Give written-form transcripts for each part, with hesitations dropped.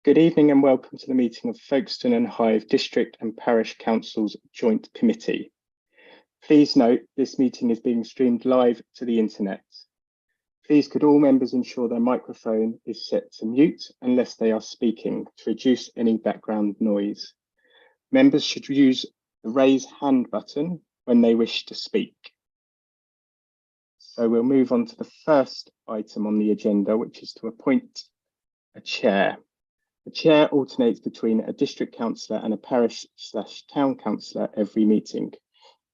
Good evening and welcome to the meeting of Folkestone and Hythe District and Parish Council's Joint Committee. Please note this meeting is being streamed live to the internet. Please could all members ensure their microphone is set to mute unless they are speaking to reduce any background noise. Members should use the raise hand button when they wish to speak. So we'll move on to the first item on the agenda, which is to appoint a chair. The chair alternates between a district councillor and a parish/town councillor every meeting.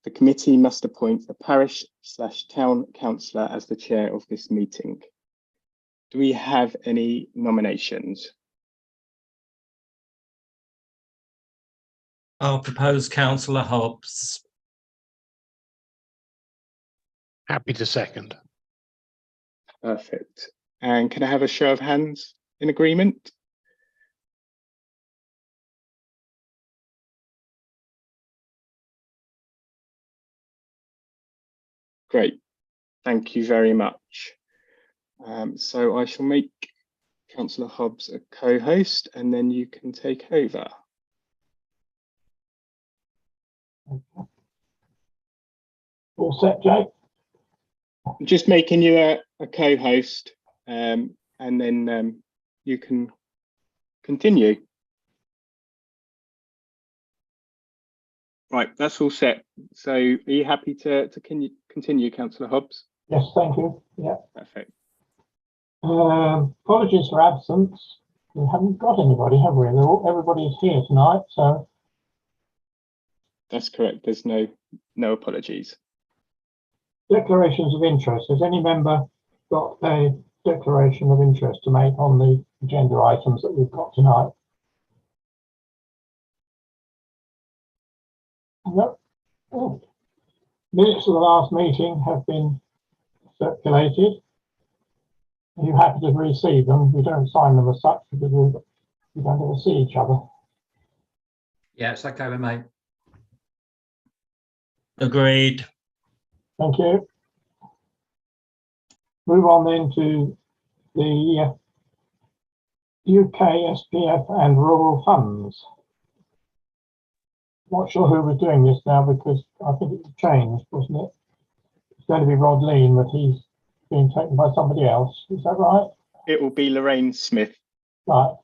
The committee must appoint a parish/town councillor as the chair of this meeting. Do we have any nominations? I'll propose Councillor Hobbs. Happy to second. Perfect. And can I have a show of hands in agreement? Great, thank you very much. So I shall make Councillor Hobbs a co-host and then you can take over. All set, Jake? I'm just making you a co-host and then you can continue. Right, that's all set. So are you happy to continue, Councillor Hobbs? Yes, thank you. Yeah. Perfect. Apologies for absence. We haven't got anybody, have we? Everybody's here tonight, so. That's correct. There's no apologies. Declarations of interest. Has any member got a declaration of interest to make on the agenda items that we've got tonight? No. Oh. Minutes of the last meeting have been circulated. Are you happy to receive them? We don't sign them as such because we don't ever see each other. Yeah, it's okay with me. Agreed. Thank you. Move on then to the UK SPF and rural funds. Not sure who was doing this now because I think it's changed, wasn't it? It's going to be Rod Lean, but he's being taken by somebody else. Is that right? It will be Lorraine Smith. Right.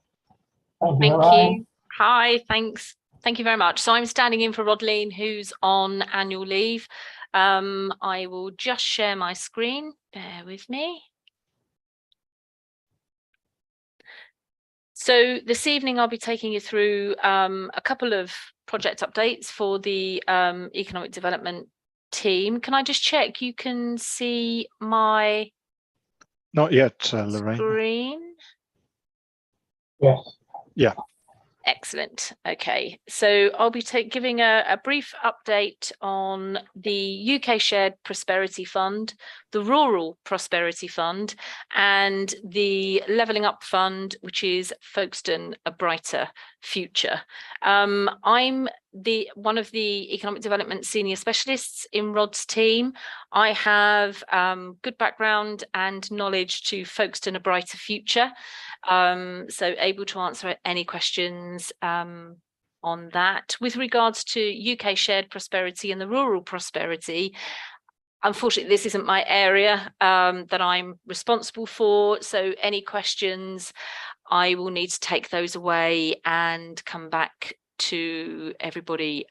Thank you, Thank Lorraine. you. Hi, thanks. Thank you very much. So I'm standing in for Rod Lean, who's on annual leave. I will just share my screen. Bear with me. So this evening, I'll be taking you through a couple of project updates for the economic development team. Can I just check you can see my Not yet, Lorraine. screen? Yes. Yeah. Excellent. Okay, so I'll be giving a brief update on the UK Shared Prosperity Fund, the Rural Prosperity Fund, and the Levelling Up Fund, which is Folkestone, a Brighter Future. I'm one of the economic development senior specialists in Rod's team. I have good background and knowledge to Folkestone, a Brighter Future. So able to answer any questions on that. With regards to UK Shared Prosperity and the Rural Prosperity, unfortunately, this isn't my area that I'm responsible for. So any questions, I will need to take those away and come back to everybody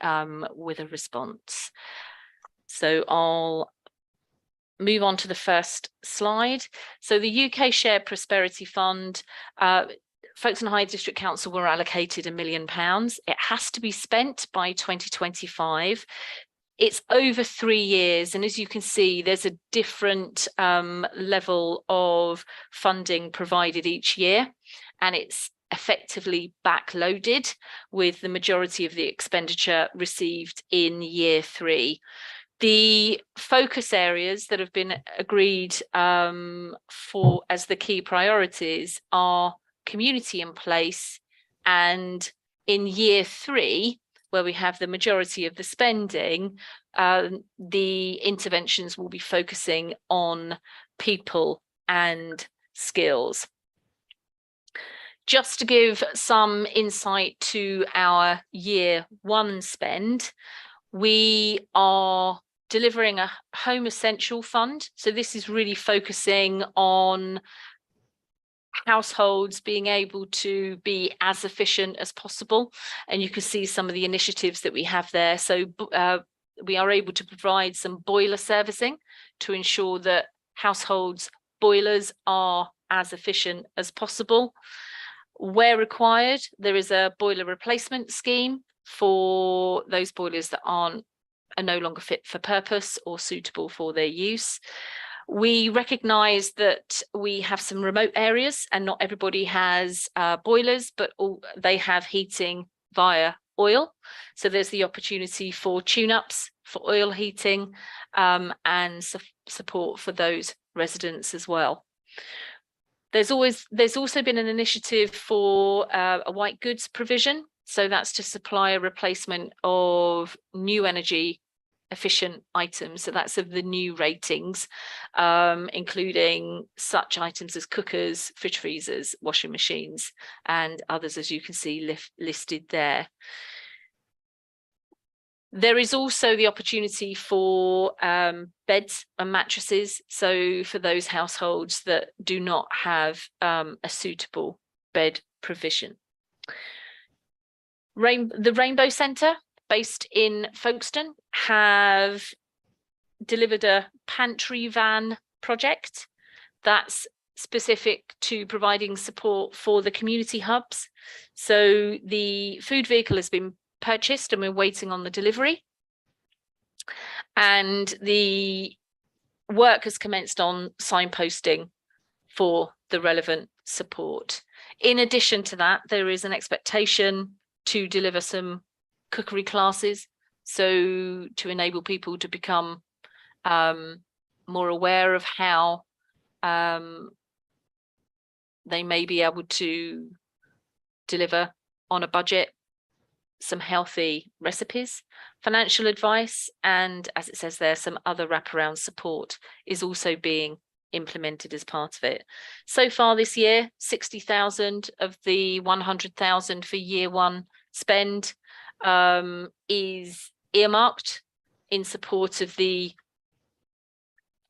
with a response. So I'll move on to the first slide. So the UK Shared Prosperity Fund, Folkestone Hythe District Council were allocated £1 million. It has to be spent by 2025. It's over 3 years, and as you can see, there's a different level of funding provided each year, and it's effectively backloaded with the majority of the expenditure received in year 3. The focus areas that have been agreed for as the key priorities are community in place, and in year 3, where we have the majority of the spending, the interventions will be focusing on people and skills. Just to give some insight to our year one spend, we are delivering a home essential fund. So this is really focusing on households being able to be as efficient as possible. And you can see some of the initiatives that we have there. So we are able to provide some boiler servicing to ensure that households' boilers are as efficient as possible. Where required, there is a boiler replacement scheme for those boilers that are no longer fit for purpose or suitable for their use. We recognise that we have some remote areas and not everybody has boilers, but they have heating via oil. So there's the opportunity for tune-ups for oil heating and support for those residents as well. There's also been an initiative for a white goods provision. So that's to supply a replacement of new energy efficient items. So that's of the new ratings, including such items as cookers, fridge freezers, washing machines, and others, as you can see listed there. There is also the opportunity for beds and mattresses. So for those households that do not have a suitable bed provision. The Rainbow Centre, based in Folkestone, have delivered a pantry van project that's specific to providing support for the community hubs. So the food vehicle has been purchased and we're waiting on the delivery, and the work has commenced on signposting for the relevant support. In addition to that, there is an expectation to deliver some cookery classes, so to enable people to become more aware of how they may be able to deliver on a budget some healthy recipes. Financial advice, and as it says there, some other wraparound support is also being implemented as part of it. So far this year, 60,000 of the 100,000 for year one spend is earmarked in support of the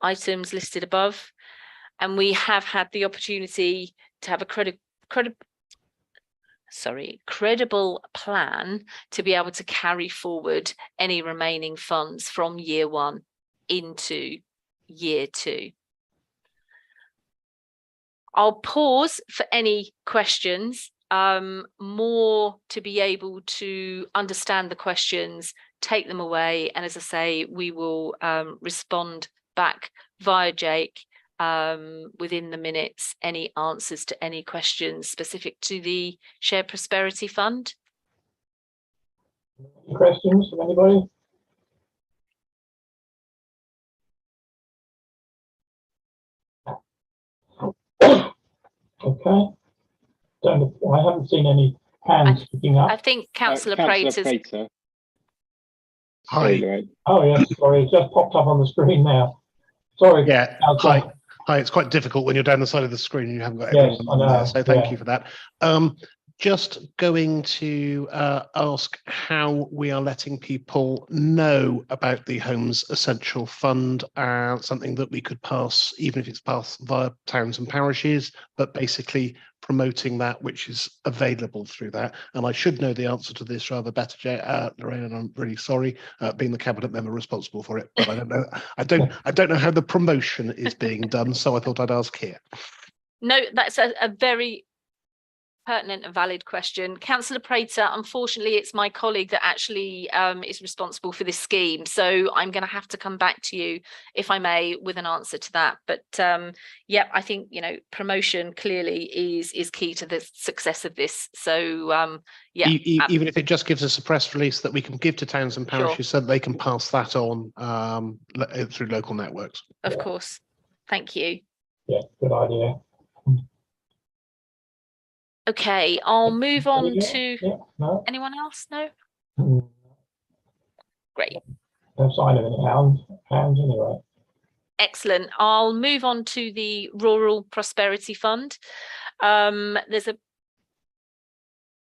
items listed above. And we have had the opportunity to have a credible plan to be able to carry forward any remaining funds from year one into year two. I'll pause for any questions, more to be able to understand the questions, take them away, and as I say, we will respond back via Jake within the minutes, any answers to any questions specific to the Shared Prosperity Fund. Any questions from anybody? Okay. I haven't seen any hands picking up. I think Councillor Councillor Prater's. Prater. Hi. Sorry, Lorraine. Oh yes, sorry, it just popped up on the screen now. Sorry. Yeah. Councillor. Hi. It's quite difficult when you're down the side of the screen and you haven't got Yes, everyone I on know, there. So thank yeah. you for that. Just going to ask how we are letting people know about the Homes Essential Fund, something that we could pass, even if it's passed via towns and parishes, but basically promoting that which is available through that. And I should know the answer to this rather better, Lorraine, and I'm really sorry, being the cabinet member responsible for it, but I don't know. I don't know how the promotion is being done, so I thought I'd ask here. No, that's a very pertinent and valid question. Councillor Prater, unfortunately, it's my colleague that actually is responsible for this scheme. So I'm going to have to come back to you, if I may, with an answer to that. But yeah, I think, you know, promotion clearly is key to the success of this. So yeah. Even if it just gives us a press release that we can give to towns and parishes, so that they can pass that on through local networks. Of course. Thank you. Yeah, good idea. Okay, I'll move on to Yeah, no. anyone else? No? Great. No sign of any hands anyway. Excellent. I'll move on to the Rural Prosperity Fund. There's a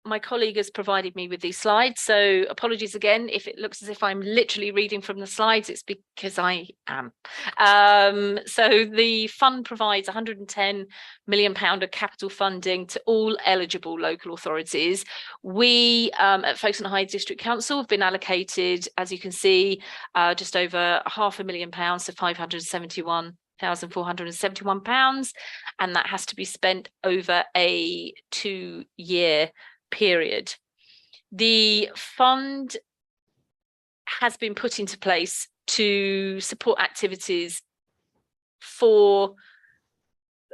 my colleague has provided me with these slides, so apologies again if it looks as if I'm literally reading from the slides. It's because I am. So the fund provides £110 million of capital funding to all eligible local authorities. We at Folkestone Hythe District Council have been allocated, as you can see, just over £500,000 to £571,471, and that has to be spent over a 2-year period. The fund has been put into place to support activities for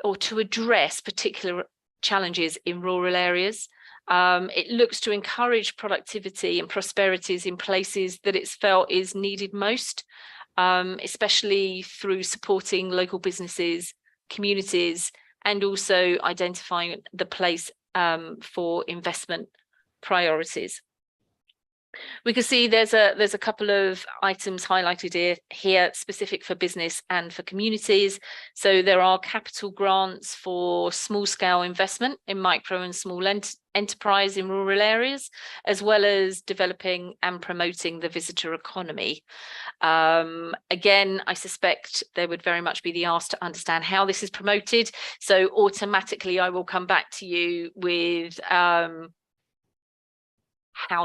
or to address particular challenges in rural areas. It looks to encourage productivity and prosperities in places that it's felt is needed most, especially through supporting local businesses, communities, and also identifying the place for investment priorities. We can see there's a couple of items highlighted here specific for business and for communities. So there are capital grants for small scale investment in micro and small enterprise in rural areas, as well as developing and promoting the visitor economy. Again, I suspect there would very much be the ask to understand how this is promoted. So automatically I will come back to you with how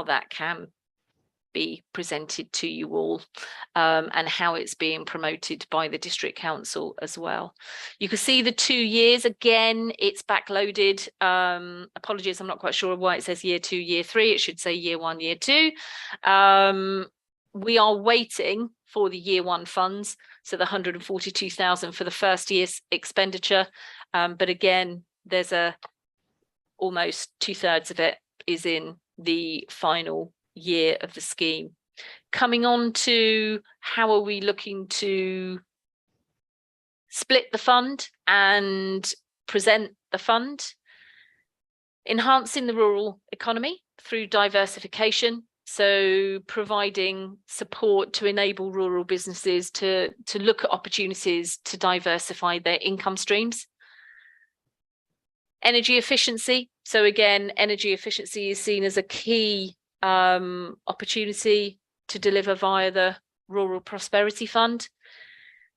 that can be presented to you all, and how it's being promoted by the district council as well. You can see the 2 years, again, it's backloaded. Apologies, I'm not quite sure why it says year 2, year 3. It should say year 1, year 2. We are waiting for the year 1 funds, so the 142,000 for the first year's expenditure. But again, there's almost 2/3 of it is in the final year of the scheme. Coming on to how are we looking to split the fund and present the fund? Enhancing the rural economy through diversification, so providing support to enable rural businesses to look at opportunities to diversify their income streams. Energy efficiency, so again, energy efficiency is seen as a key opportunity to deliver via the Rural Prosperity Fund.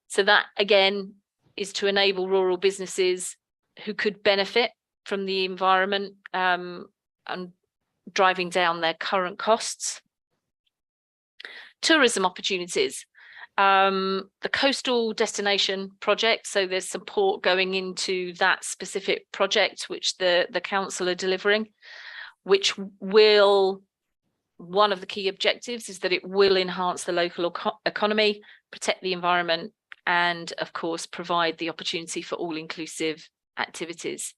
So that again is to enable rural businesses who could benefit from the environment and driving down their current costs. Tourism opportunities, the coastal destination project, so there's support going into that specific project which the council are delivering, which will, one of the key objectives is that it will enhance the local economy, protect the environment, and of course provide the opportunity for all-inclusive activities,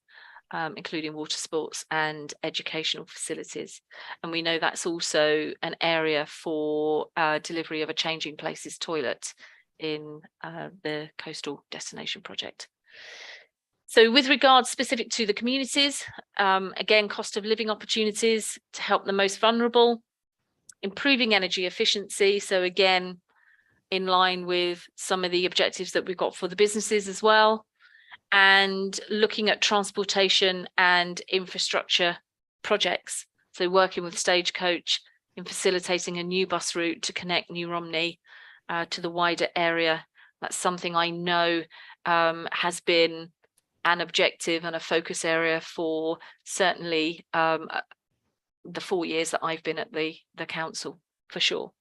including water sports and educational facilities. And we know that's also an area for delivery of a changing places toilet in the coastal destination project. So with regards specific to the communities, again, cost of living opportunities to help the most vulnerable, improving energy efficiency. So again, in line with some of the objectives that we've got for the businesses as well, and looking at transportation and infrastructure projects. So working with Stagecoach in facilitating a new bus route to connect New Romney to the wider area. That's something I know has been an objective and a focus area for certainly the 4 years that I've been at the council, for sure.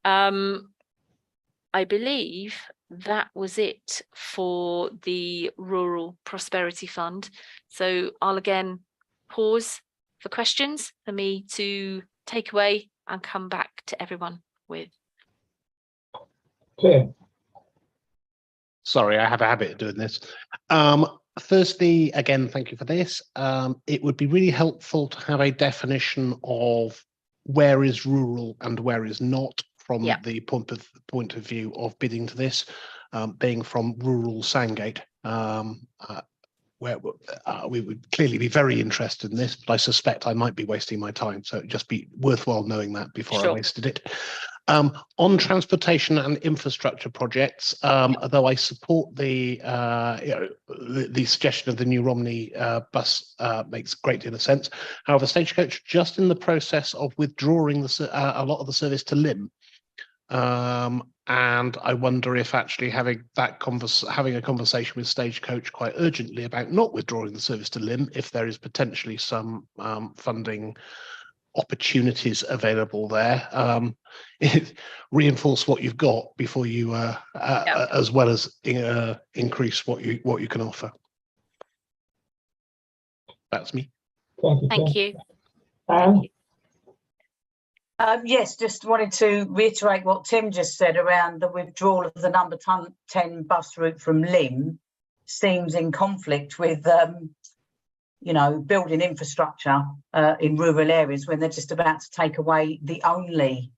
I believe that was it for the Rural Prosperity Fund. So I'll again pause for questions for me to take away and come back to everyone with. Clear. Sorry, I have a habit of doing this. Firstly, again, thank you for this. It would be really helpful to have a definition of where is rural and where is not from the point of view of bidding to this, being from rural Sandgate, where we would clearly be very interested in this, but I suspect I might be wasting my time. So it'd just be worthwhile knowing that before I wasted it. On transportation and infrastructure projects, although I support the suggestion of the New Romney bus makes a great deal of sense. However, Stagecoach just in the process of withdrawing a lot of the service to Lim. And I wonder if actually having a conversation with Stagecoach quite urgently about not withdrawing the service to Lim, if there is potentially some funding opportunities available there, reinforce what you've got before you as well as increase what you can offer. That's me. Thank you. Thank you. Anne? Yes, just wanted to reiterate what Tim just said around the withdrawal of the number 10 bus route from Lim seems in conflict with building infrastructure in rural areas when they're just about to take away the only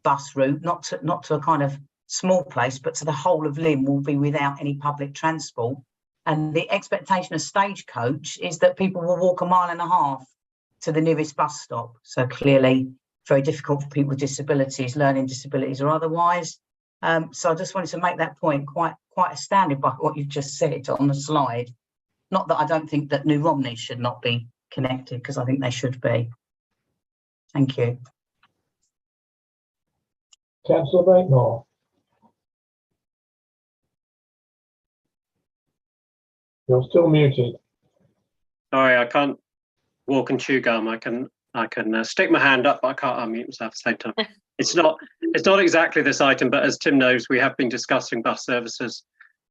bus route, not to a kind of small place, but to the whole of Lim will be without any public transport. And the expectation of Stagecoach is that people will walk 1.5 miles to the nearest bus stop. So clearly very difficult for people with disabilities, learning disabilities or otherwise. So I just wanted to make that point, quite astounded by what you've just said on the slide. Not that I don't think that New Romney should not be connected, because I think they should be. Thank you. Councillor Batemore. You're still muted. Sorry, I can't walk and chew gum. I can stick my hand up, but I can't unmute myself at the same time. It's not exactly this item, but as Tim knows, we have been discussing bus services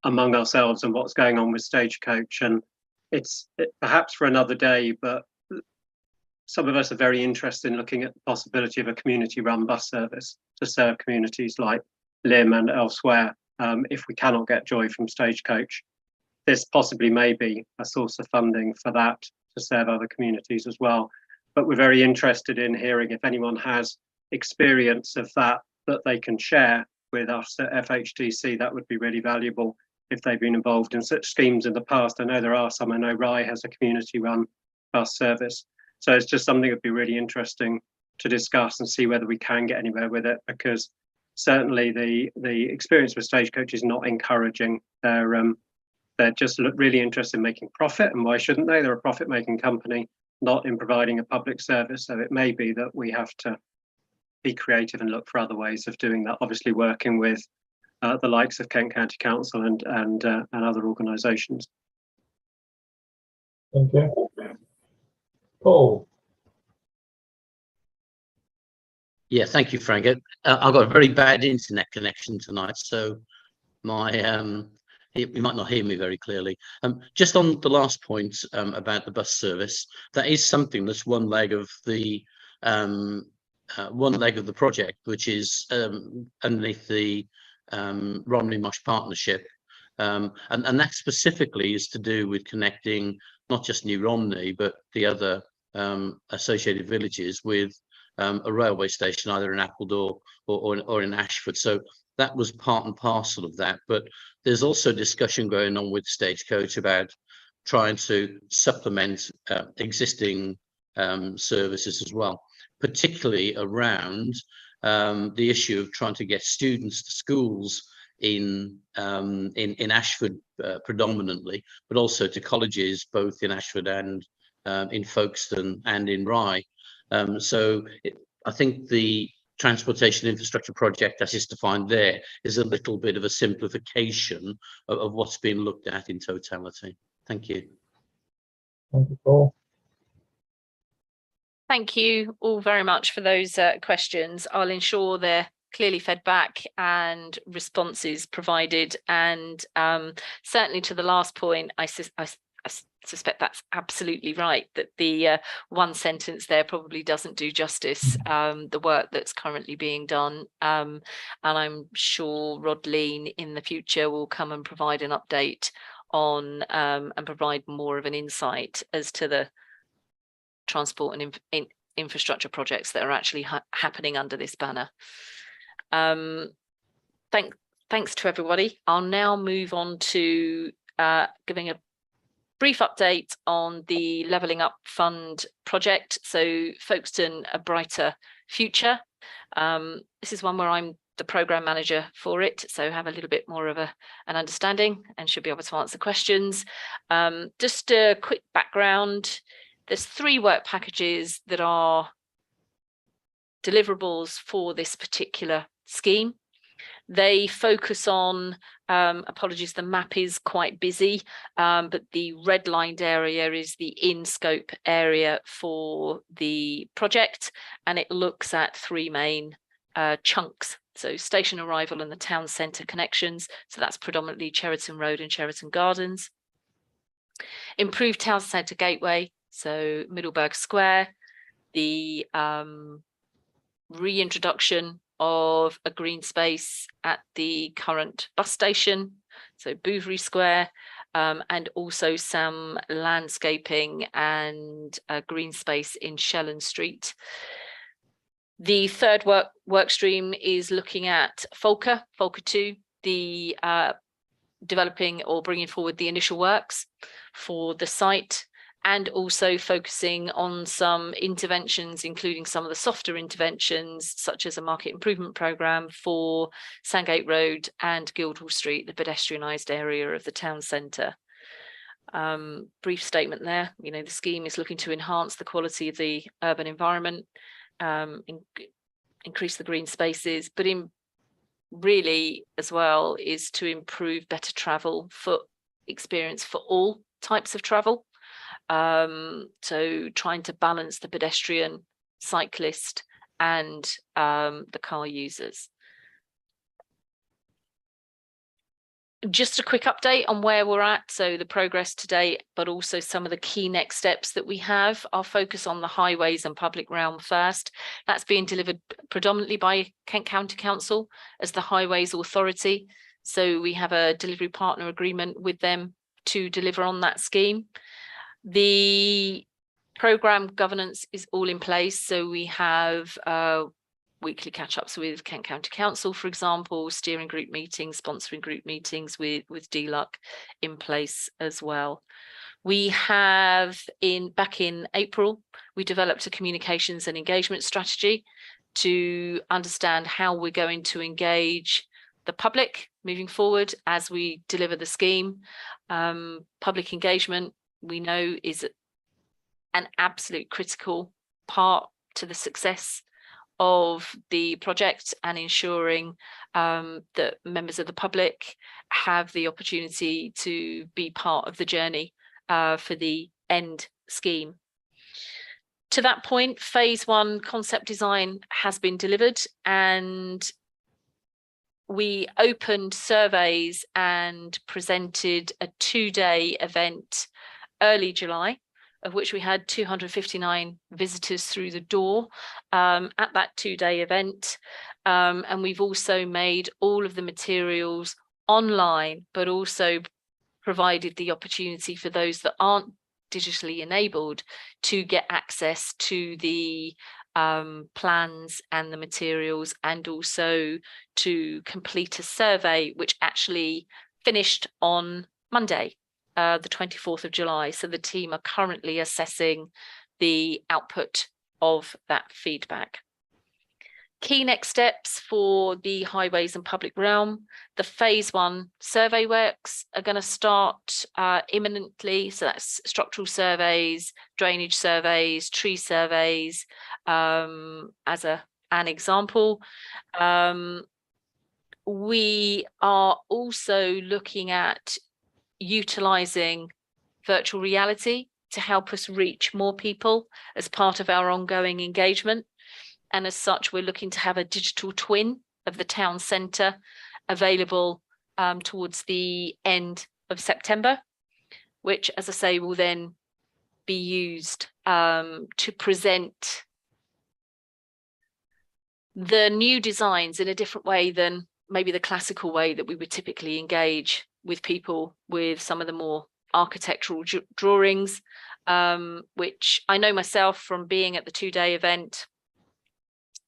among ourselves and what's going on with Stagecoach, and it's perhaps for another day, but some of us are very interested in looking at the possibility of a community-run bus service to serve communities like Lim and elsewhere. If we cannot get joy from Stagecoach, this possibly may be a source of funding for that to serve other communities as well. But we're very interested in hearing if anyone has experience of that they can share with us at FHDC. That would be really valuable if they've been involved in such schemes in the past. I know there are some. I know Rye has a community-run bus service. So it's just something that would be really interesting to discuss and see whether we can get anywhere with it, because certainly the experience with Stagecoach is not encouraging. They're just really interested in making profit, and why shouldn't they? They're a profit-making company, not in providing a public service. So it may be that we have to be creative and look for other ways of doing that, obviously working with the likes of Kent County Council and other organisations. Thank you. Paul. Yeah, thank you, Frank. I've got a very bad internet connection tonight, so you might not hear me very clearly. Just on the last point about the bus service, that is something that's one leg of the project, which is underneath the Romney Mosh Partnership, and that specifically is to do with connecting not just New Romney but the other associated villages with a railway station, either in Appledore or in Ashford. So that was part and parcel of that. But there's also discussion going on with Stagecoach about trying to supplement existing services as well, particularly around the issue of trying to get students to schools in Ashford predominantly, but also to colleges both in Ashford and in Folkestone and in Rye. I think the transportation infrastructure project as is defined there is a little bit of a simplification of what's been looked at in totality. Thank you. Thank you, Paul. Thank you all very much for those questions. I'll ensure they're clearly fed back and responses provided. And certainly to the last point, I suspect that's absolutely right, that the one sentence there probably doesn't do justice the work that's currently being done. And I'm sure Rod Lean in the future will come and provide an update on and provide more of an insight as to the transport and infrastructure projects that are actually happening under this banner. Thanks to everybody. I'll now move on to giving a brief update on the Levelling Up Fund project. So Folkestone, a brighter future. This is one where I'm the program manager for it, so have a little bit more of an understanding and should be able to answer questions. Just a quick background. There's 3 work packages that are deliverables for this particular scheme. They focus on, apologies, the map is quite busy, but the redlined area is the in-scope area for the project, and it looks at 3 main chunks. So station arrival and the town centre connections. So that's predominantly Cheriton Road and Cheriton Gardens. Improved town centre gateway, so Middleburg Square. The reintroduction of a green space at the current bus station, so Bouverie Square, and also some landscaping and green space in Shellen Street. The third work stream is looking at Folker 2, the developing or bringing forward the initial works for the site, and also focusing on some interventions, including some of the softer interventions, such as a market improvement programme for Sandgate Road and Guildhall Street, the pedestrianised area of the town centre. Brief statement there, the scheme is looking to enhance the quality of the urban environment, increase the green spaces, but really as well is to improve better travel for experience for all types of travel. So trying to balance the pedestrian, cyclist and the car users. Just a quick update on where we're at, so the progress to date, but also some of the key next steps that we have. I'll focus on the highways and public realm first. That's being delivered predominantly by Kent County Council as the Highways Authority. So we have a delivery partner agreement with them to deliver on that scheme. The programme governance is all in place, so we have weekly catch-ups with Kent County Council, for example, steering group meetings, sponsoring group meetings with DLUC in place as well. We have back in April, we developed a communications and engagement strategy to understand how we're going to engage the public moving forward as we deliver the scheme. Public engagement, we know, is an absolute critical part to the success of the project, and ensuring that members of the public have the opportunity to be part of the journey for the end scheme. To that point, phase 1 concept design has been delivered, and we opened surveys and presented a 2-day event early July, of which we had 259 visitors through the door at that 2-day event. And we've also made all of the materials online, but also provided the opportunity for those that aren't digitally enabled to get access to the plans and the materials, and also to complete a survey, which actually finished on Monday, the 24th of July. So the team are currently assessing the output of that feedback. Key next steps for the highways and public realm: the phase 1 survey works are going to start imminently. So that's structural surveys, drainage surveys, tree surveys, as an example. We are also looking at utilising virtual reality to help us reach more people as part of our ongoing engagement. And as such, we're looking to have a digital twin of the town centre available towards the end of September, which, as I say, will then be used to present the new designs in a different way than maybe the classical way that we would typically engage with people with some of the more architectural drawings, which I know myself from being at the 2-day event.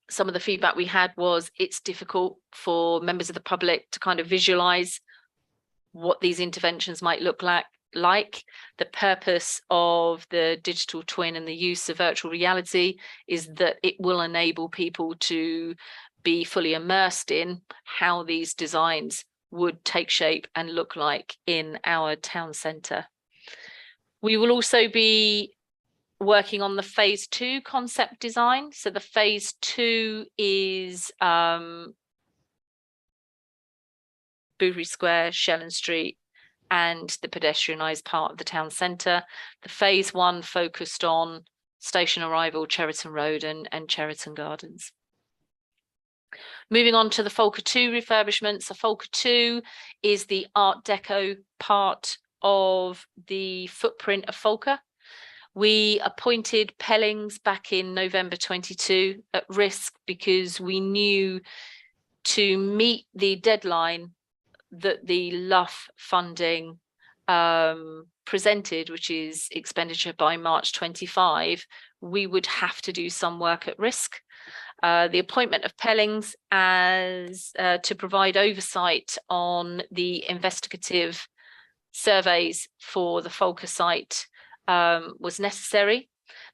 Some of the feedback we had was it's difficult for members of the public to kind of visualize what these interventions might look like like. The purpose of the digital twin and the use of virtual reality is that it will enable people to be fully immersed in how these designs would take shape and look like in our town centre. We will also be working on the phase 2 concept design. So the phase 2 is Bouverie Square, Shellen Street, and the pedestrianised part of the town centre. The phase 1 focused on station arrival, Cheriton Road and Cheriton Gardens. Moving on to the Folker 2 refurbishment. So Folker 2 is the Art Deco part of the footprint of Folker. We appointed Pellings back in November 22 at risk because we knew to meet the deadline that the LUF funding presented, which is expenditure by March 25, we would have to do some work at risk. The appointment of Pellings as to provide oversight on the investigative surveys for the Folker site was necessary.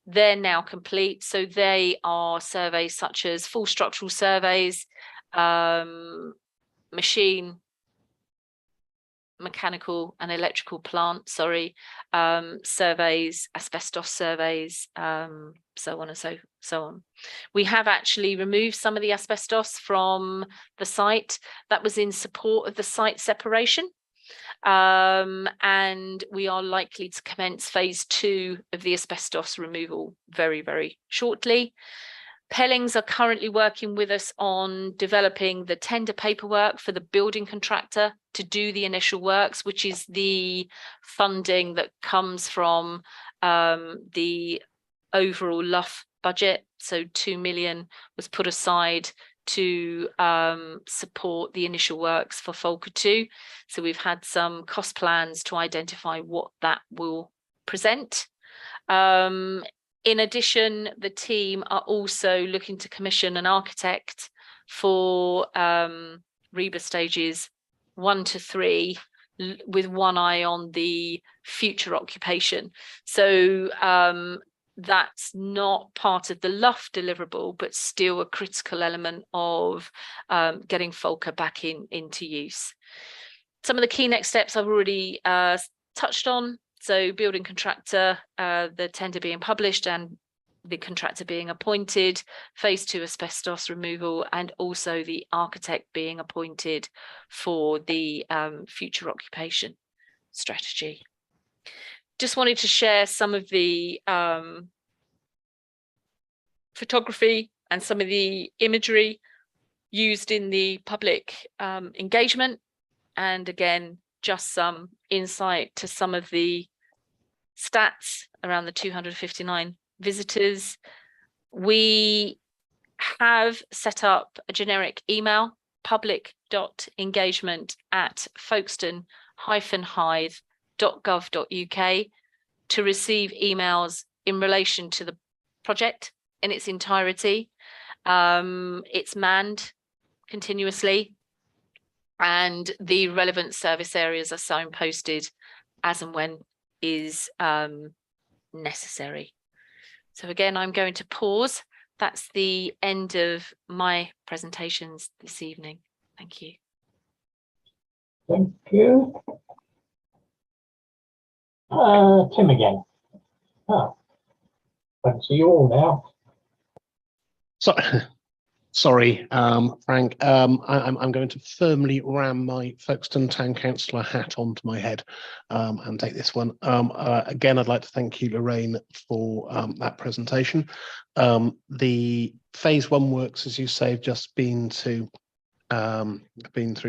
They're now complete. So they are surveys such as full structural surveys, mechanical and electrical plant, surveys, asbestos surveys, so on and so on. We have actually removed some of the asbestos from the site. That was in support of the site separation. And we are likely to commence phase 2 of the asbestos removal very, very shortly. Pellings are currently working with us on developing the tender paperwork for the building contractor to do the initial works, which is the funding that comes from the overall LUF budget. So 2 million was put aside to support the initial works for Folker 2. So we've had some cost plans to identify what that will present. In addition, the team are also looking to commission an architect for REBA stages 1 to 3, with one eye on the future occupation. So that's not part of the LUF deliverable, but still a critical element of getting Folker back into use. Some of the key next steps I've already touched on. So building contractor, the tender being published and the contractor being appointed, phase 2 asbestos removal, and also the architect being appointed for the future occupation strategy. Just wanted to share some of the photography and some of the imagery used in the public engagement. And again, just some insight to some of the stats around the 259 visitors. We have set up a generic email, public.engagement@folkestone-hythe.gov.uk, to receive emails in relation to the project in its entirety. It's manned continuously, and the relevant service areas are signposted as and when is necessary. So again, I'm going to pause. That's the end of my presentations this evening. Thank you. Thank you. Tim again. Oh, I can see you all now. Sorry, Frank. I'm going to firmly ram my Folkestone Town Councillor hat onto my head and take this one. Again, I'd like to thank you, Lorraine, for that presentation. The phase 1 works, as you say, have just been through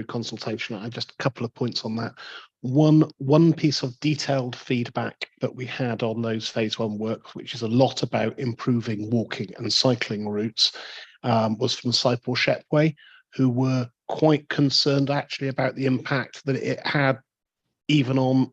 consultation. I just a couple of points on that. One piece of detailed feedback that we had on those phase 1 works, which is a lot about improving walking and cycling routes, was from Cyple Shepway, who were quite concerned actually about the impact that it had even on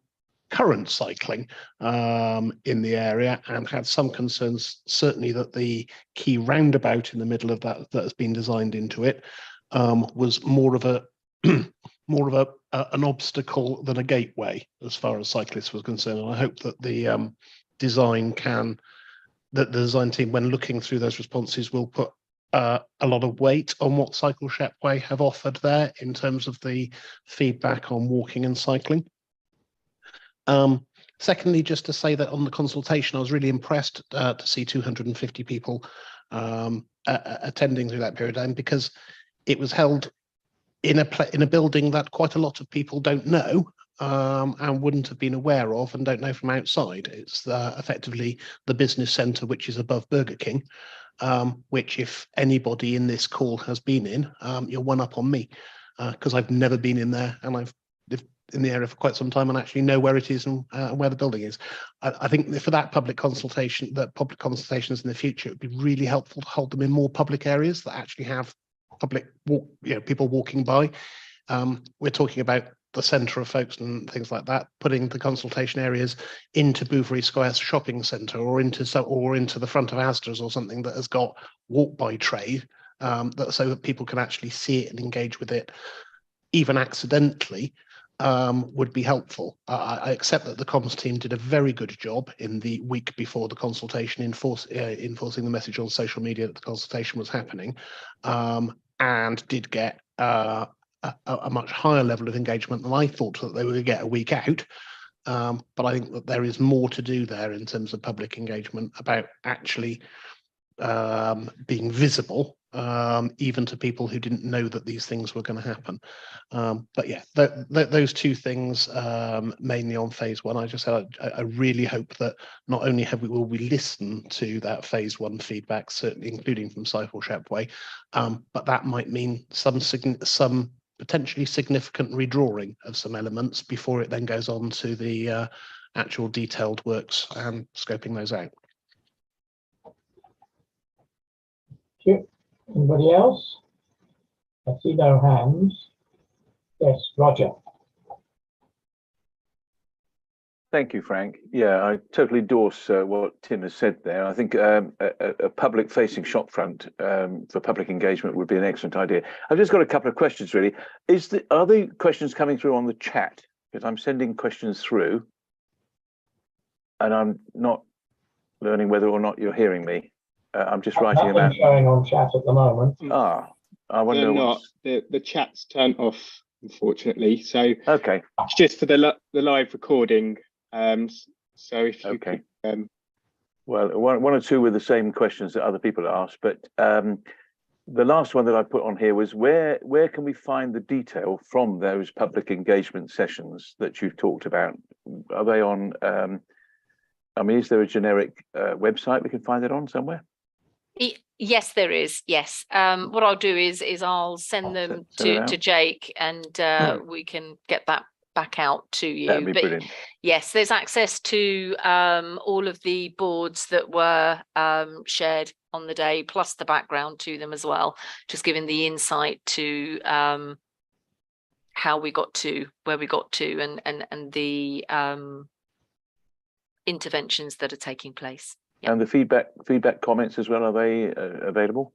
current cycling in the area, and had some concerns certainly that the key roundabout in the middle of that has been designed into it was more of a more of an obstacle than a gateway as far as cyclists was concerned. And I hope that the design team, when looking through those responses, will put a lot of weight on what Cycle Shepway have offered there in terms of the feedback on walking and cycling. Secondly, just to say that on the consultation, I was really impressed to see 250 people attending through that period of time, because it was held in a building that quite a lot of people don't know and wouldn't have been aware of and don't know from outside. It's effectively the business centre, which is above Burger King, which if anybody in this call has been in, you're one up on me, because I've never been in there and I've lived in the area for quite some time and actually know where it is and where the building is. I think for that public consultations in the future, it would be really helpful to hold them in more public areas that actually have public people walking by. We're talking about the centre of Folkestone and things like that, putting the consultation areas into Bouverie Square shopping centre or into the front of Asda's or something that has got walk by trade, so that people can actually see it and engage with it, even accidentally, would be helpful. I accept that the comms team did a very good job in the week before the consultation, enforcing the message on social media that the consultation was happening, and did get a much higher level of engagement than I thought that they would get a week out. But I think that there is more to do there in terms of public engagement about actually being visible, even to people who didn't know that these things were going to happen. But yeah, those two things, mainly on phase one. I just said I really hope that not only will we listen to that phase one feedback, certainly including from Cycle Shepway, but that might mean some potentially significant redrawing of some elements before it then goes on to the actual detailed works and scoping those out. Anybody else? I see no hands. Yes, Roger. Thank you, Frank. Yeah, I totally endorse what Tim has said there. I think a public-facing shop front for public engagement would be an excellent idea. I've just got a couple of questions, really. Are the questions coming through on the chat? Because I'm sending questions through, and I'm not learning whether or not you're hearing me. I'm just writing them out. Showing on chat at the moment. I wonder. Not. The chat's turned off, unfortunately. So okay, it's just for the live recording. So if you could, well, one or two were the same questions that other people asked, but the last one that I put on here was where can we find the detail from those public engagement sessions that you've talked about? Are they on? I mean, is there a generic website we can find it on somewhere? Yes, there is. Yes. What I'll do is I'll send them to Jake, and we can get that back out to you. That'd be brilliant. Yes, there's access to all of the boards that were shared on the day, plus the background to them as well, just giving the insight to how we got to where we got to, and the interventions that are taking place. Yep. And the feedback comments as well, are they available?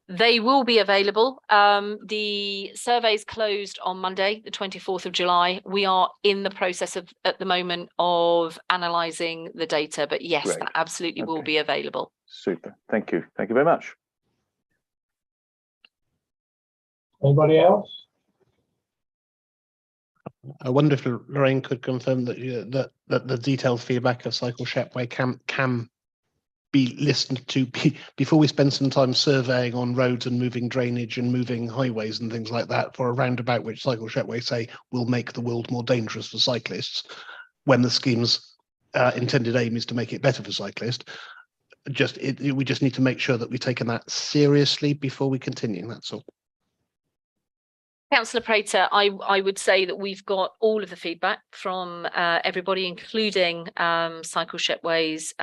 They will be available. The survey's closed on Monday, the 24th of July. We are in the process of, at the moment, of analysing the data, but yes, Great. that absolutely will be available. Super. Thank you. Thank you very much. Anybody else? I wonder if Lorraine could confirm that that the detailed feedback of Cycle Shepway can be listened to before we spend some time surveying on roads and moving drainage and moving highways and things like that for a roundabout which Cycle Shepway say will make the world more dangerous for cyclists, when the scheme's intended aim is to make it better for cyclists. We just need to make sure that we've taken that seriously before we continue. That's all. Councillor Prater, I would say that we've got all of the feedback from everybody, including Cycle Shepway's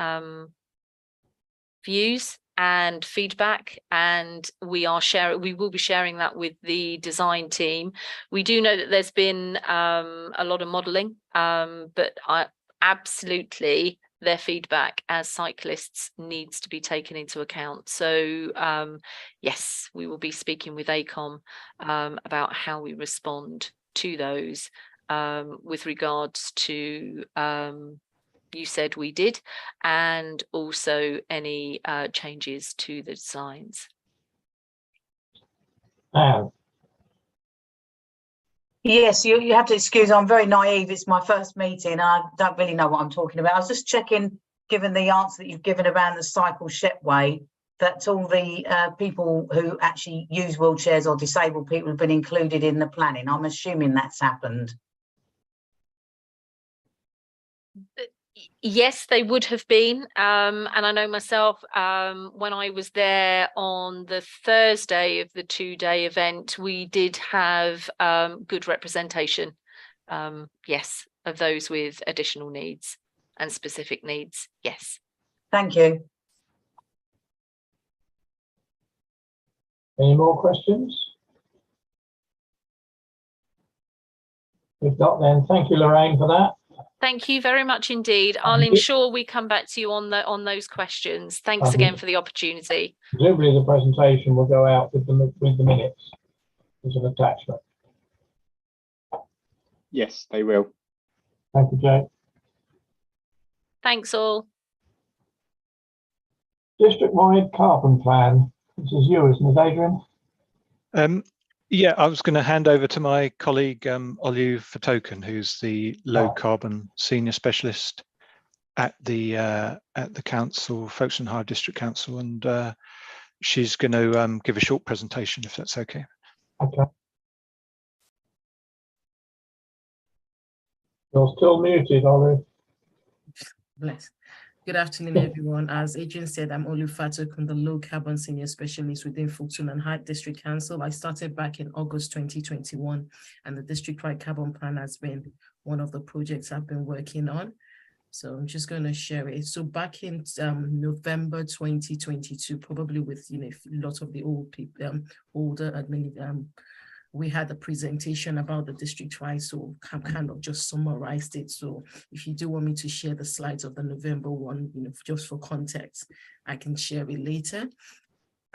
views and feedback, and we will be sharing that with the design team. We do know that there's been a lot of modelling, but absolutely their feedback as cyclists needs to be taken into account. So yes, we will be speaking with ACOM about how we respond to those with regards to you said we did, and also any changes to the designs. Yes, you have to excuse, I'm very naive. It's my first meeting. I don't really know what I'm talking about. I was just checking, given the answer that you've given around the cycle Shepway, that all the people who actually use wheelchairs or disabled people have been included in the planning. I'm assuming that's happened. Yes, they would have been. And I know myself, when I was there on the Thursday of the 2-day event, we did have good representation, yes, of those with additional needs and specific needs. Yes. Thank you. Any more questions? If not, then thank you, Lorraine, for that. Thank you very much indeed. I'll ensure we come back to you on those questions. Thanks again for the opportunity. Presumably the presentation will go out with the minutes as an attachment. Yes, they will. Thank you, Jake. Thanks all. District-wide carbon plan. This is you, isn't it, Adrian? Yeah, I was going to hand over to my colleague Olu Fatoken, who's the low carbon senior specialist at the council, Folkestone Hythe District Council, and she's going to give a short presentation, if that's okay. Okay. You're still muted, Olu. Bless. Good afternoon, everyone. As Adrian said, I'm Olu Fatoken, the low carbon senior specialist within Folkestone and Hythe District Council. I started back in August 2021, and the district-wide carbon plan has been one of the projects I've been working on. So I'm just going to share it. So back in November 2022, probably with a lot of the old people, older admin, we had a presentation about the district-wide, so I've kind of just summarized it. So if you do want me to share the slides of the November one, just for context, I can share it later.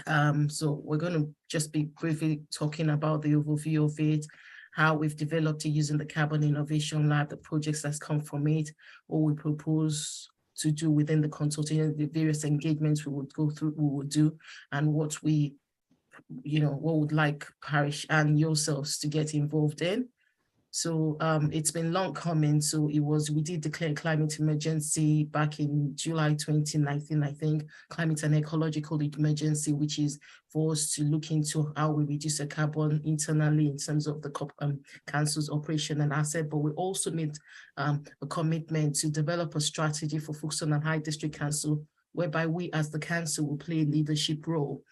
So we're going to just be briefly talking about the overview of it, how we've developed it using the Carbon Innovation Lab, the projects that's come from it, what we propose to do within the consultation, the various engagements we would go through, we would do, and what we what would like Parish and yourselves to get involved in. So it's been long coming. So we did declare climate emergency back in July 2019, I think, climate and ecological emergency, which is for us to look into how we reduce the carbon internally in terms of the council's operation and asset. But we also made a commitment to develop a strategy for Folkestone and Hythe District Council, whereby we as the council will play a leadership role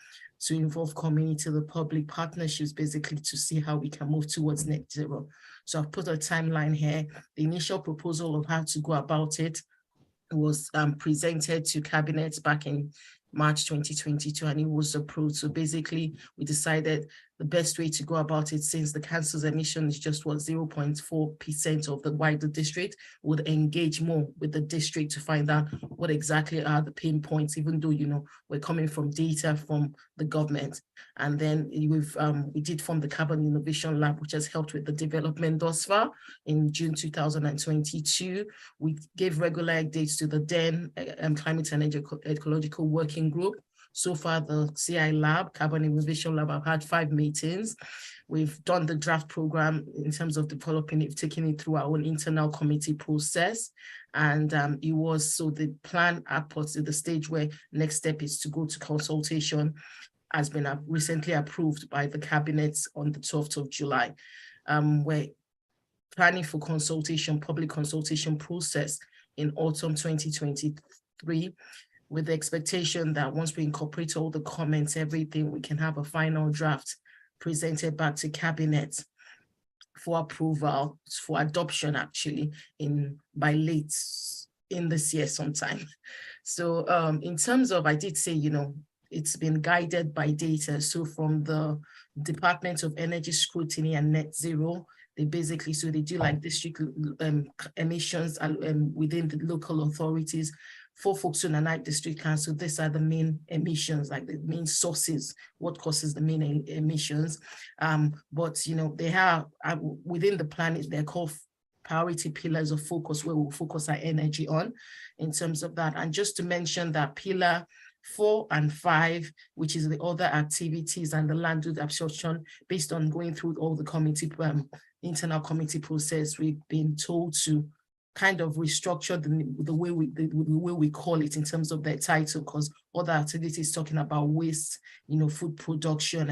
to involve community, the public partnerships, basically to see how we can move towards net zero. So I've put a timeline here. The initial proposal of how to go about it was presented to Cabinet back in March 2022, and it was approved. So basically, we decided the best way to go about it, since the council's emission is just 0.4% of the wider district, would engage more with the district to find out what exactly are the pain points, even though we're coming from data from the government. And then we did form the Carbon Innovation Lab, which has helped with the development thus far. In June 2022, we gave regular updates to the DEN Climate and Ecological Working Group. So far, the CI Lab, Carbon Innovation Lab, I've had 5 meetings. We've done the draft program in terms of developing it, taking it through our own internal committee process. And the plan up to the stage where next step is to go to consultation, has been recently approved by the Cabinet on the 12th of July. We're planning for public consultation process in autumn 2023, with the expectation that once we incorporate all the comments, everything, we can have a final draft presented back to Cabinet for approval, for adoption actually, by late in this year sometime. So in terms of, I did say, it's been guided by data. So from the Department of Energy Scrutiny and Net Zero, They basically, so they do like district emissions within the local authorities. For Folkestone and Hythe District Council, these are the main emissions, like the main sources, what causes the main emissions. But, you know, they have, within the plan, they're called priority pillars of focus, where we'll focus our energy on in terms of that. And just to mention that pillar 4 and 5, which is the other activities and the land use absorption, based on going through all the committee, internal committee process, we've been told to kind of restructure the way we call it in terms of their title, because other activities talking about waste, you know, food production,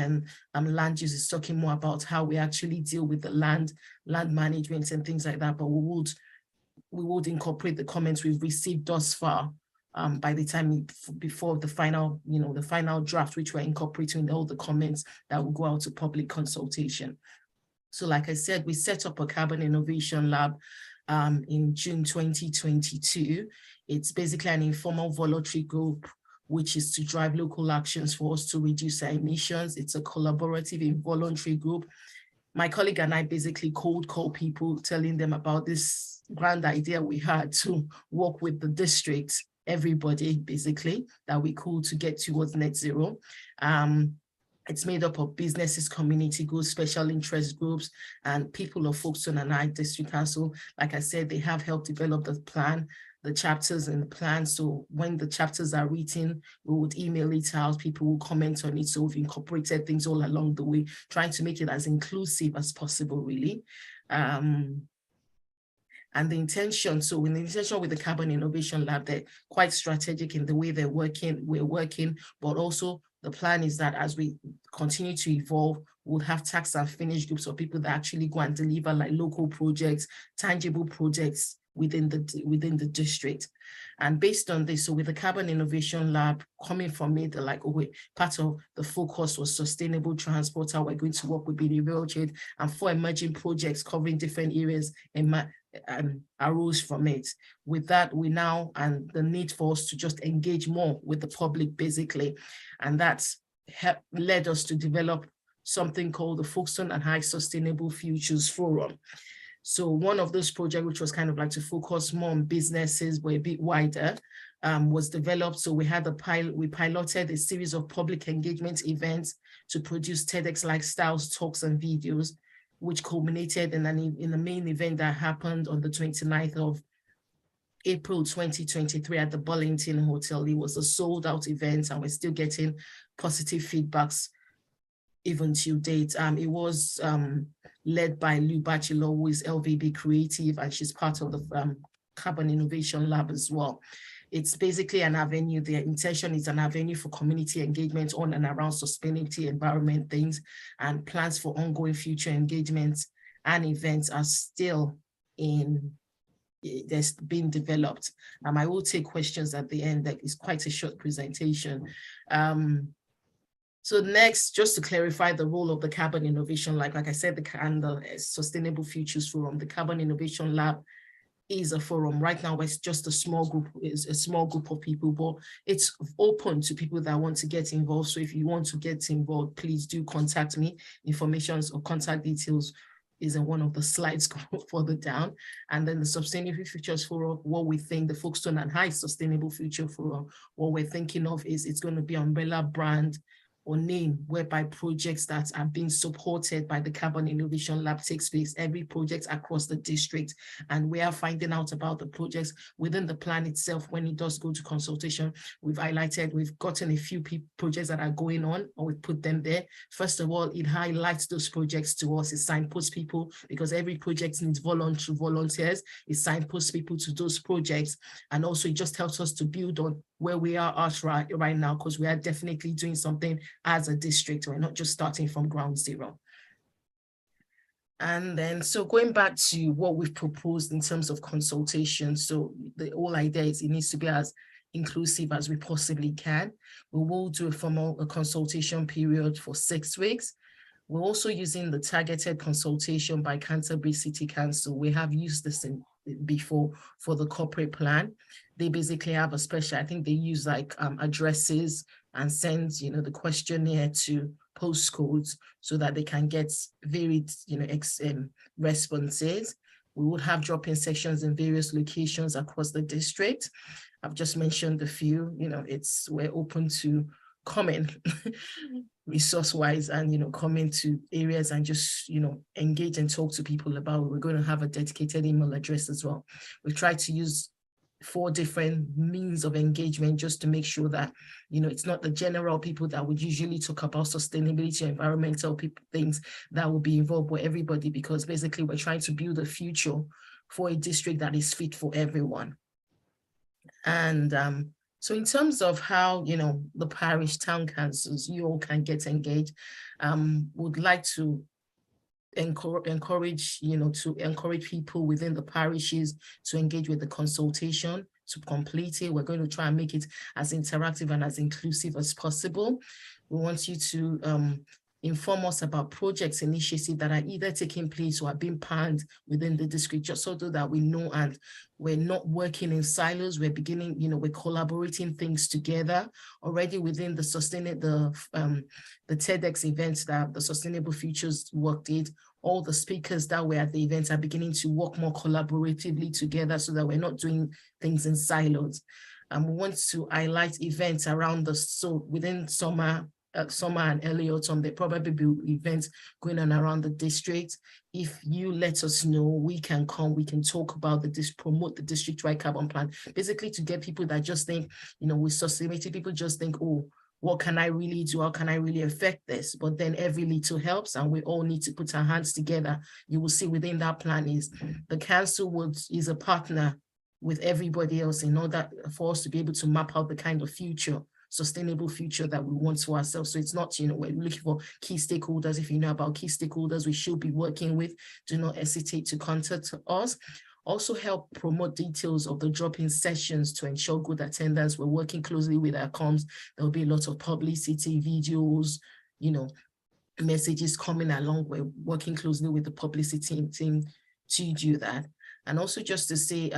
and land use is talking more about how we actually deal with the land management and things like that. But we would incorporate the comments we've received thus far by the time before the final, you know, the final draft, which we're incorporating all the comments that will go out to public consultation. So like I said, we set up a carbon innovation lab in June 2022. It's basically an informal voluntary group, which is to drive local actions for us to reduce our emissions. It's a collaborative involuntary group. My colleague and I basically cold call people, telling them about this grand idea we had to work with the district, everybody basically, that we could to get towards net zero. It's made up of businesses, community groups, special interest groups, and people of Folkestone and Hythe District Council. Like I said, they have helped develop the plan, the chapters in the plan. So when the chapters are written, we would email it out, people will comment on it. So we've incorporated things all along the way, trying to make it as inclusive as possible, really. And the intention, so with the intention with the Carbon Innovation Lab, they're quite strategic in the way we're working, but also the plan is that as we continue to evolve, we'll have tax and finish groups of people that actually go and deliver like local projects, tangible projects within the district. And based on this, so with the Carbon Innovation Lab coming from it, like, oh wait, part of the focus was sustainable transport, how we're going to work with the rail trade, and 4 emerging projects covering different areas arose from it. With that, we now, and the need for us to just engage more with the public, basically. And that's led us to develop something called the Folkestone and Hythe Sustainable Futures Forum. So one of those projects, which was kind of like to focus more on businesses, but a bit wider, was developed. So we had we piloted a series of public engagement events to produce TEDx-like styles, talks, and videos, which culminated in a main event that happened on the 29th of April 2023 at the Burlington Hotel. It was a sold-out event, and we're still getting positive feedbacks even to date. It was led by Lou Bachelor, who is LVB Creative, and she's part of the Carbon Innovation Lab as well. It's basically an avenue. The intention is an avenue for community engagement on and around sustainability, environment things, and plans for ongoing future engagements and events are still there's been developed. I will take questions at the end. That is quite a short presentation. So next, just to clarify the role of the Carbon Innovation Lab, like I said, the Sustainable Futures Forum, the Carbon Innovation Lab is a forum. Right now, it's just a small group of people, but it's open to people that want to get involved. So if you want to get involved, please do contact me. Information or contact details is in one of the slides further down. And then the Sustainable Futures Forum, what we think, the Folkestone and Hythe Sustainable Future Forum, what we're thinking of is it's going to be umbrella brand or name whereby projects that are being supported by the Carbon Innovation Lab takes place, every project across the district. And we are finding out about the projects within the plan itself. When it does go to consultation, we've highlighted, we've gotten a few projects that are going on, or we've put them there. First of all, it highlights those projects to us. It signposts people, because every project needs volunteers. It signposts people to those projects. And also it just helps us to build on where we are at right now, because we are definitely doing something as a district. We're not just starting from ground zero. And then, so going back to what we've proposed in terms of consultation, so the whole idea is it needs to be as inclusive as we possibly can. We will do a consultation period for 6 weeks. We're also using the targeted consultation by Canterbury City Council. We have used this before for the corporate plan. They basically have a special, I think they use like addresses and send, the questionnaire to postcodes so that they can get varied, responses. We would have drop-in sections in various locations across the district. I've just mentioned a few, we're open to comment resource-wise and, come into areas and just, engage and talk to people about it. We're going to have a dedicated email address as well. We've tried to use 4 different means of engagement just to make sure that, it's not the general people that would usually talk about sustainability or environmental things that will be involved with everybody, because basically we're trying to build a future for a district that is fit for everyone. And so in terms of how, the parish town councils, you all can get engaged, would like to encourage people within the parishes to engage with the consultation, to complete it. We're going to try and make it as interactive and as inclusive as possible. We want you to inform us about projects, initiatives that are either taking place or are being planned within the district, just so that we know and we're not working in silos. We're beginning, we're collaborating things together already within the TEDx events that the Sustainable Futures work did. All the speakers that were at the event are beginning to work more collaboratively together so that we're not doing things in silos. We want to highlight events around within summer and early autumn. There probably be events going on around the district. If you let us know, we can come, we can talk about promote the district-wide carbon plan, basically to get people that just think, with sustainability, people just think, oh, what can I really do? How can I really affect this? But then every little helps, and we all need to put our hands together. You will see within that plan is the council is a partner with everybody else in order for us to be able to map out the kind of sustainable future that we want for ourselves. So it's not, we're looking for key stakeholders. If you know about key stakeholders we should be working with, do not hesitate to contact us. Also help promote details of the drop-in sessions to ensure good attendance. We're working closely with our comms. There'll be a lot of publicity, videos, messages coming along. We're working closely with the publicity team to do that. And also just to say,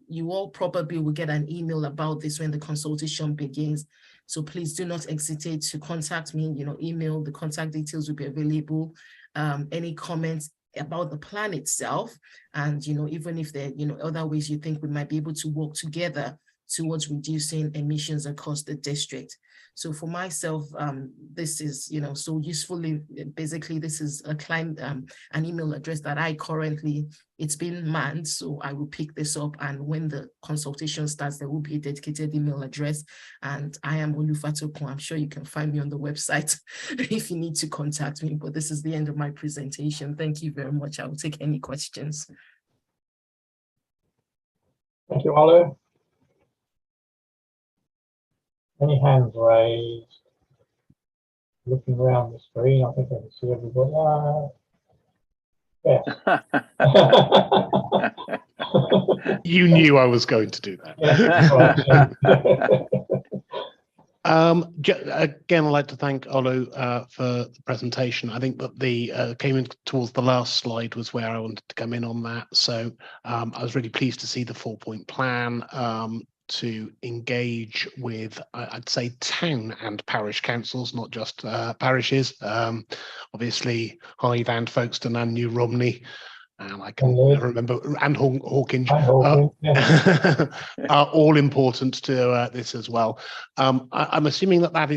you all probably will get an email about this when the consultation begins. So please do not hesitate to contact me, email, the contact details will be available. Any comments about the plan itself, and even if there other ways you think we might be able to work together towards reducing emissions across the district. So for myself, this is so usefully, basically this is an email address that I currently, it's been manned, so I will pick this up, and when the consultation starts there will be a dedicated email address, and I am Olufatokun. I'm sure you can find me on the website if you need to contact me, but this is the end of my presentation. Thank you very much. I will take any questions. Thank you, Olu. Any hands raised? Looking around the screen, I think I can see everybody. Yes. You knew I was going to do that. Again, I'd like to thank Olu for the presentation. I think that the came in towards the last slide was where I wanted to come in on that. So I was really pleased to see the 4-point plan to engage with, I'd say, town and parish councils, not just parishes. Obviously, Hythe and Folkestone and New Romney, and I can never remember, and Hawkinge are all important to this as well. I'm assuming that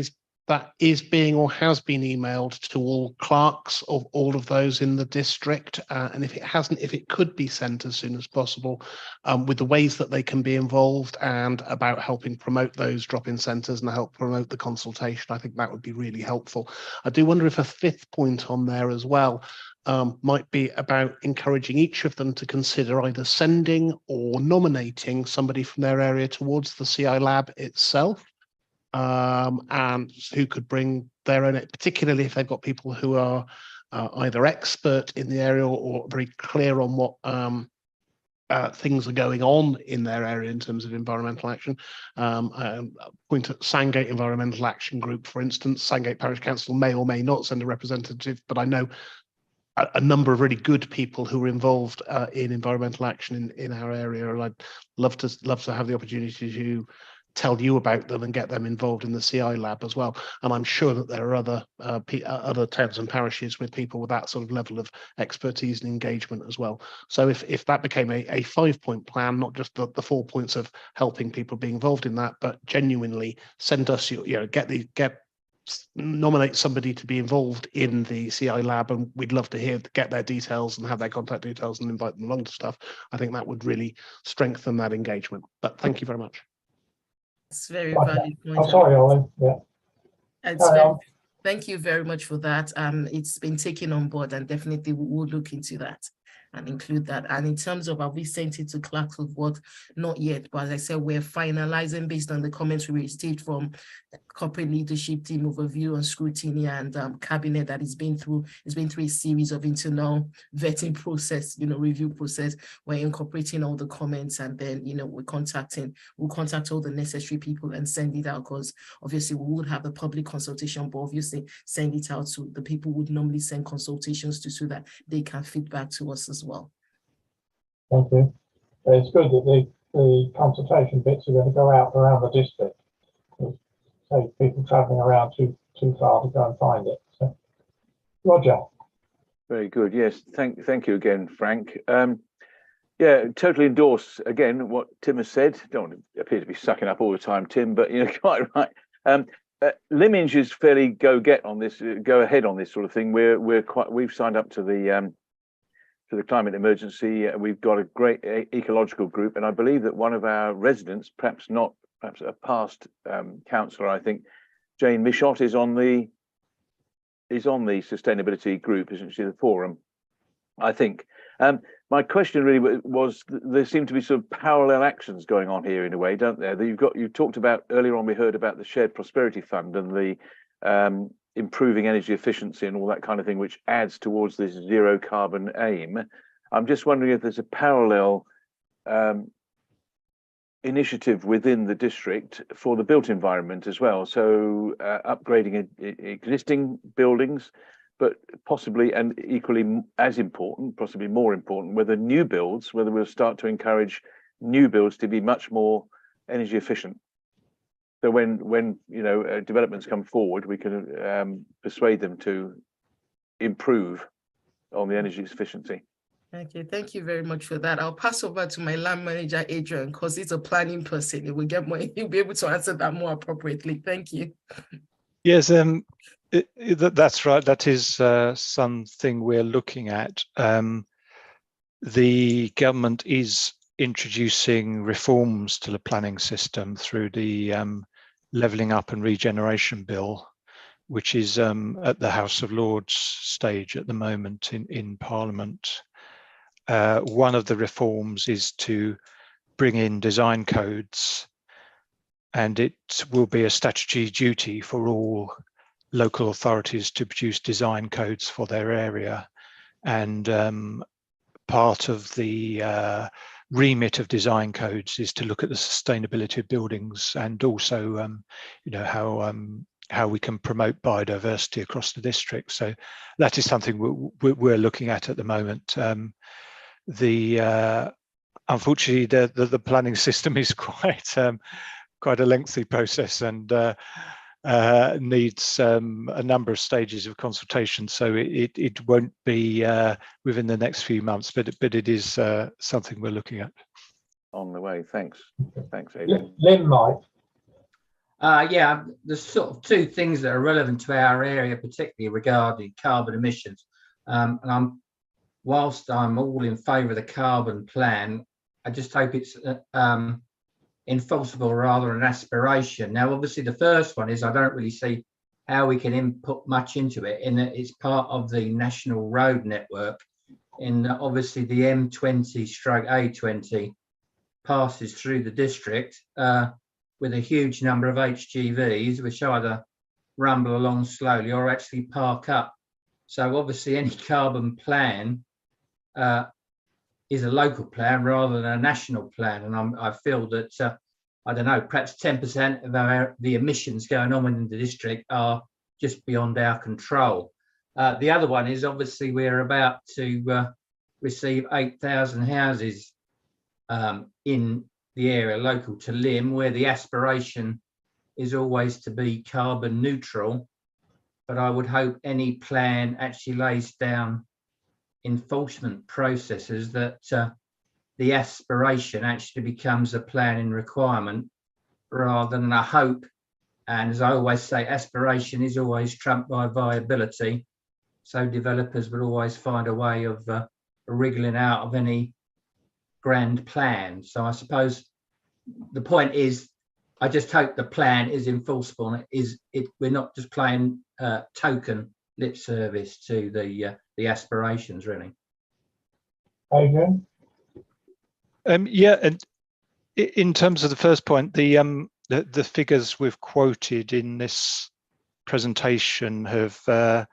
is being or has been emailed to all clerks of all of those in the district, and if it hasn't, if it could be sent as soon as possible, with the ways that they can be involved and about helping promote those drop-in centres and help promote the consultation, I think that would be really helpful. I do wonder if a 5th point on there as well might be about encouraging each of them to consider either sending or nominating somebody from their area towards the CI lab itself, and who could bring their own, particularly if they've got people who are either expert in the area or very clear on what things are going on in their area in terms of environmental action. Point at Sandgate Environmental Action Group, for instance. Sandgate Parish Council may or may not send a representative, but I know a number of really good people who are involved in environmental action in our area, and I'd love to have the opportunity to tell you about them and get them involved in the CI lab as well. And I'm sure that there are other towns and parishes with people with that sort of level of expertise and engagement as well. So if that became a 5-point plan, not just the 4 points of helping people be involved in that, but genuinely send us nominate somebody to be involved in the CI lab, and we'd love to get their details and have their contact details and invite them along to stuff. I think that would really strengthen that engagement. But thank you very much. It's very valid point. I'm sorry, Ollie. Yeah. Thank you very much for that. It's been taken on board, and definitely we will look into that and include that. And in terms of, have we sent it to clerks of work? Not yet, but as I said, we're finalizing based on the comments we received from corporate leadership team overview and scrutiny and cabinet that has been through a series of internal vetting process, review process. We're incorporating all the comments, and then we'll contact all the necessary people and send it out, because obviously we would have the public consultation, but obviously send it out to the people who would normally send consultations to, so that they can feedback to us as well. Thank you. It's good that the consultation bits are going to go out around the district. Save people travelling around too far to go and find it. So, Roger. Very good. Yes. Thank you again, Frank. Yeah, totally endorse again what Tim has said. Don't appear to be sucking up all the time, Tim, but quite right. Limage is fairly go ahead on this sort of thing. We've signed up to the climate emergency. We've got a great ecological group, and I believe that one of our residents, perhaps a past councillor, I think Jane Michot is on the sustainability group, isn't she? The forum, I think. My question really was: there seem to be sort of parallel actions going on here in a way, don't there? You talked about earlier on. We heard about the Shared Prosperity Fund and the improving energy efficiency and all that kind of thing, which adds towards this zero carbon aim. I'm just wondering if there's a parallel initiative within the district for the built environment as well. So upgrading existing buildings, but possibly and equally as important, possibly more important, whether we'll start to encourage new builds to be much more energy efficient. So when developments come forward, we can persuade them to improve on the energy efficiency. Okay, thank you very much for that. I'll pass over to my land manager, Adrian, because he's a planning person. He will get more. He'll be able to answer that more appropriately. Thank you. Yes, that's right. That is something we're looking at. The government is introducing reforms to the planning system through the Levelling Up and Regeneration Bill, which is at the House of Lords stage at the moment in Parliament. One of the reforms is to bring in design codes, and it will be a statutory duty for all local authorities to produce design codes for their area. And part of the remit of design codes is to look at the sustainability of buildings, and also how we can promote biodiversity across the district. So that is something we're looking at the moment. Unfortunately, the planning system is quite a lengthy process, and needs a number of stages of consultation. So it won't be within the next few months, but it is something we're looking at. On the way. Thanks, Adrian. Lynn might. Yeah, there's sort of two things that are relevant to our area, particularly regarding carbon emissions. And whilst I'm all in favour of the carbon plan, I just hope it's enforceable rather than an aspiration. Now, obviously, the first one is I don't really see how we can input much into it, in that it's part of the national road network. In obviously the M20/A20 passes through the district with a huge number of HGVs, which either rumble along slowly or actually park up. So obviously any carbon plan is a local plan rather than a national plan. And I feel that, I don't know, perhaps 10% of the emissions going on in the district are just beyond our control. The other one is obviously we're about to receive 8,000 houses in the area local to Lymm, where the aspiration is always to be carbon neutral. But I would hope any plan actually lays down enforcement processes that the aspiration actually becomes a planning requirement rather than a hope. And as I always say, aspiration is always trumped by viability. So developers will always find a way of wriggling out of any grand plan. So I suppose the point is, I just hope the plan is enforceable and we're not just playing token lip service to the aspirations, really. Adrian? Yeah, and in terms of the first point, the figures we've quoted in this presentation have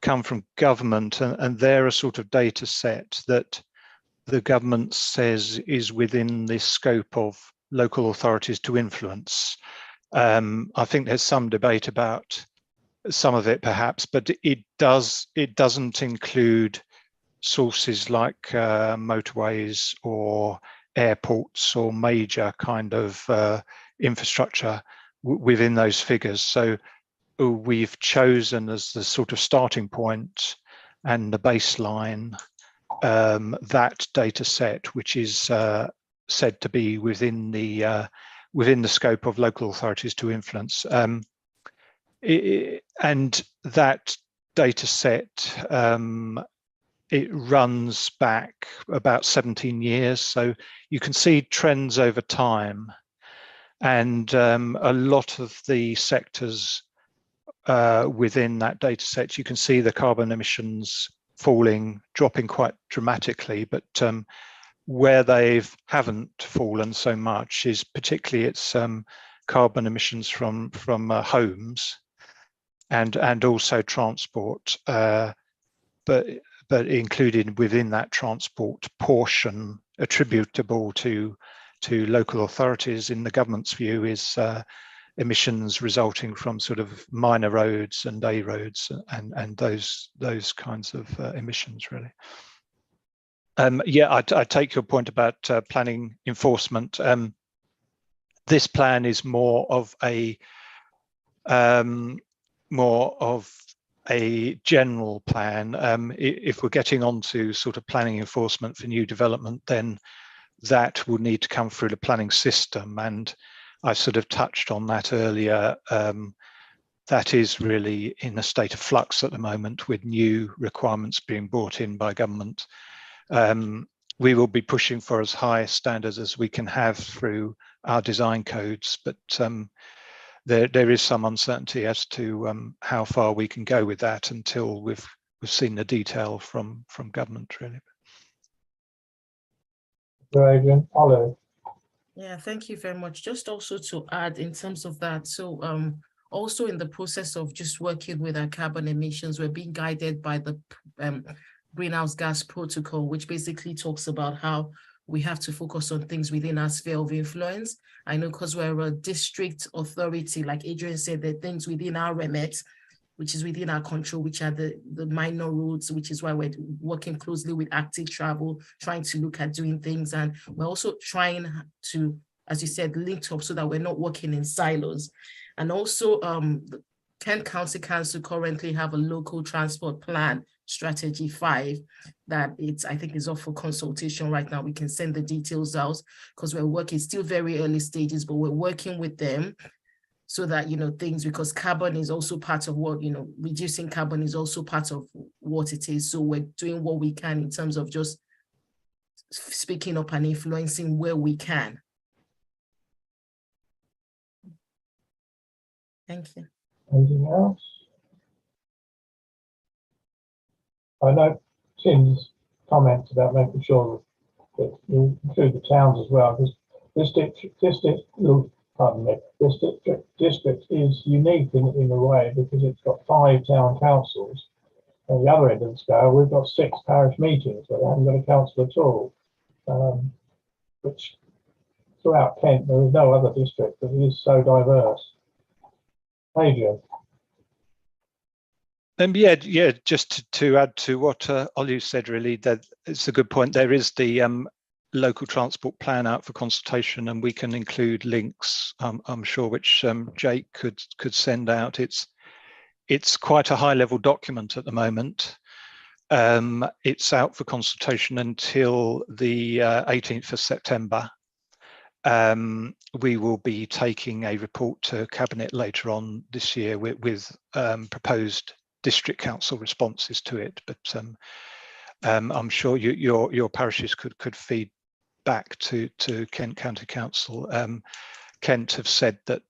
come from government, and they're a sort of data set that the government says is within the scope of local authorities to influence. I think there's some debate about some of it perhaps, but it doesn't include sources like motorways or airports or major kind of infrastructure within those figures. So we've chosen as the sort of starting point and the baseline that data set, which is said to be within the scope of local authorities to influence. And that data set, it runs back about 17 years. So you can see trends over time. And a lot of the sectors within that data set, you can see the carbon emissions dropping quite dramatically, but where they haven't fallen so much is particularly its carbon emissions from homes and also transport, but included within that transport portion attributable to local authorities in the government's view is emissions resulting from sort of minor roads and A roads and those kinds of emissions, really. Yeah, I take your point about planning enforcement. This plan is more of a general plan. If we're getting onto sort of planning enforcement for new development, then that will need to come through the planning system. And I sort of touched on that earlier. That is really in a state of flux at the moment with new requirements being brought in by government. We will be pushing for as high standards as we can have through our design codes, but there is some uncertainty as to how far we can go with that until we've seen the detail from government, really. Adrian, Olive. Yeah, thank you very much. Just also to add in terms of that, so also in the process of just working with our carbon emissions, we're being guided by the greenhouse gas protocol, which basically talks about how we have to focus on things within our sphere of influence. I know because we're a district authority, like Adrian said, there are things within our remit, which is within our control, which are the minor roads, which is why we're working closely with active travel, trying to look at doing things. And we're also trying to, as you said, link up so that we're not working in silos. And also the Kent County Council currently have a local transport plan, strategy 5, that I think is up for consultation right now. We can send the details out because we're working, still very early stages, but we're working with them so that, things, because carbon is also part of what, reducing carbon is also part of what it is. So we're doing what we can in terms of just speaking up and influencing where we can. Thank you. Anything else? I know Tim's comments about making sure that you include the towns as well, because this district is unique in a way because it's got 5 town councils. On the other end of the scale, we've got 6 parish meetings where they haven't got a council at all, which throughout Kent there is no other district that is so diverse. Adrian. Just to add to what Olu said, really, that it's a good point. There is the local transport plan out for consultation, and we can include links, I'm sure, which Jake could send out. It's quite a high level document at the moment. It's out for consultation until the 18th of September. We will be taking a report to Cabinet later on this year with proposed district council responses to it, but I'm sure your parishes could feed back to Kent County Council. Kent have said that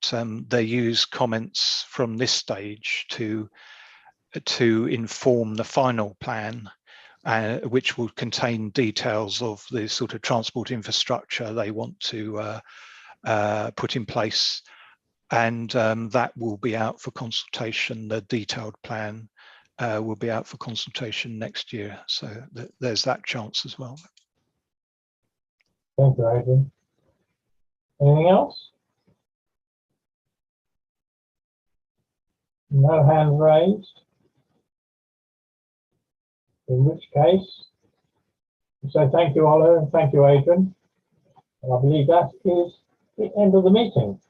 they use comments from this stage to inform the final plan, which will contain details of the sort of transport infrastructure they want to put in place, and that will be out for consultation. The detailed plan will be out for consultation next year, so there's that chance as well. Thank you, Adrian. Anything else? No hands raised. In which case, so thank you, Ola, and thank you, Adrian. And I believe that is the end of the meeting.